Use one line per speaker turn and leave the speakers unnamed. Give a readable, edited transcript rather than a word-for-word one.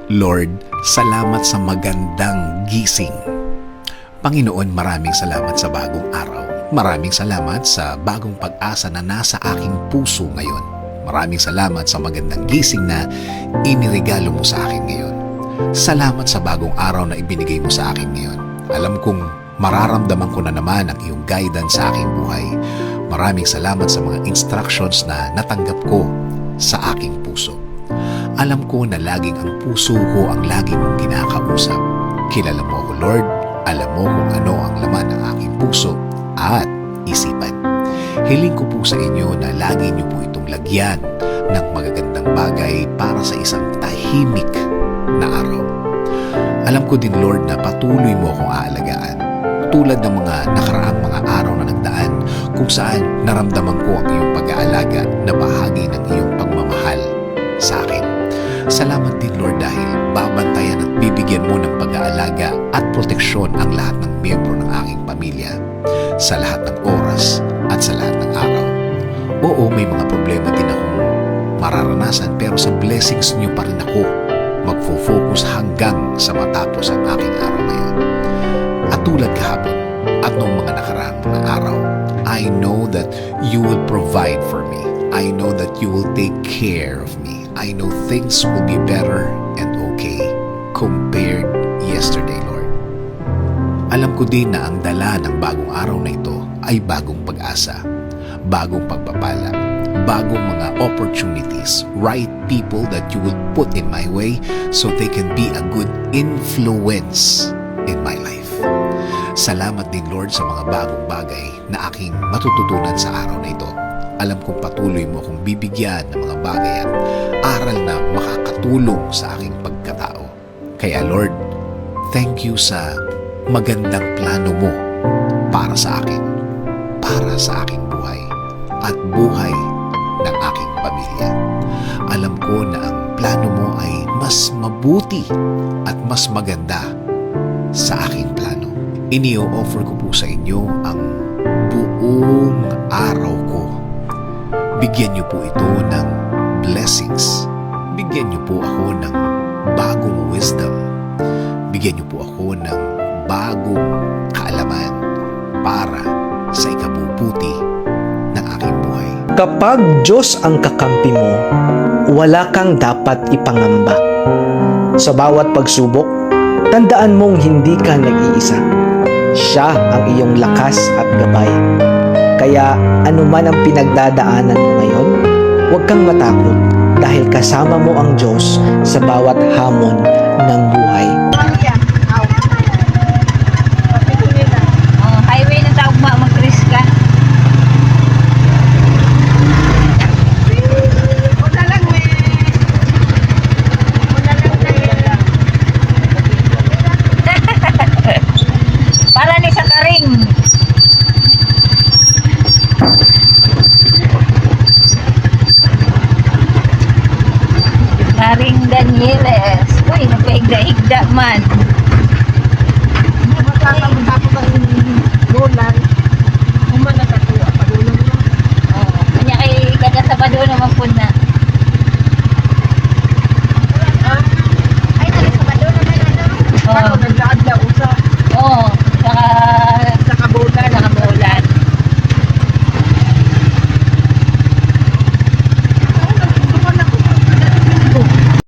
Lord, salamat sa magandang gising. Panginoon, maraming salamat sa bagong araw. Maraming salamat sa bagong pag-asa na nasa aking puso ngayon. Maraming salamat sa magandang gising na iniregalo mo sa akin ngayon. Salamat sa bagong araw na ibinigay mo sa akin ngayon. Alam kong mararamdaman ko na naman ang iyong guidance sa aking buhay. Maraming salamat sa mga instructions na natanggap ko sa aking puso. Alam ko na laging ang puso ko ang lagi mong kinakausap. Kilala mo ako, Lord. Alam mo kung ano ang laman ng aking puso at isipan. Hiling ko po sa inyo na lagi niyo po itong lagyan ng magagandang bagay para sa isang tahimik na araw. Alam ko din, Lord, na patuloy mo akong aalagaan. Tulad ng mga nakaraang mga araw na nagdaan kung saan naramdaman ko ang iyong pag-aalaga na bahagi ng iyong pagmamahal sa akin. Salamat din, Lord, dahil babantayan at bibigyan mo ng pag-aalaga at proteksyon ang lahat ng miyembro ng aking pamilya sa lahat ng oras at sa lahat ng araw. Oo, may mga problema din akong mararanasan pero sa blessings niyo pa rin ako magfo-focus hanggang sa matapos ang aking araw na yun. At tulad kahapon at noong mga nakaraang mga araw, I know that you will provide for me. I know that you will take care of me. I know things will be better and okay compared yesterday, Lord. Alam ko din na ang dala ng bagong araw na ito ay bagong pag-asa, bagong pagpapala, bagong mga opportunities, right people that you will put in my way so they can be a good influence in my life. Salamat din, Lord, sa mga bagong bagay na aking matututunan sa araw na ito. Alam kong patuloy mo akong bibigyan ng mga bagay at aral na makakatulong sa aking pagkatao. Kaya, Lord, thank you sa magandang plano mo para sa akin, para sa aking buhay at buhay ng aking pamilya. Alam ko na ang plano mo ay mas mabuti at mas maganda sa aking plano. Inio-offer ko po sa inyo ang buong araw ko. Bigyan niyo po ito ng blessings. Bigyan niyo po ako ng bagong wisdom. Bigyan niyo po ako ng bagong kaalaman para sa ikabubuti ng aking buhay.
Kapag Diyos ang kakampi mo, wala kang dapat ipangamba. Sa bawat pagsubok, tandaan mong hindi ka nag-iisa. Siya ang iyong lakas at gabay. Kaya anuman ang pinagdadaanan mo ngayon, huwag kang matakot dahil kasama mo ang Diyos sa bawat hamon ng buhay.
Highway na tawag ba mag-risk ka? Una lang, para ni sa karing. Karing Danieles. Uy, nagpaigda-igda man. Magkakabot ako ba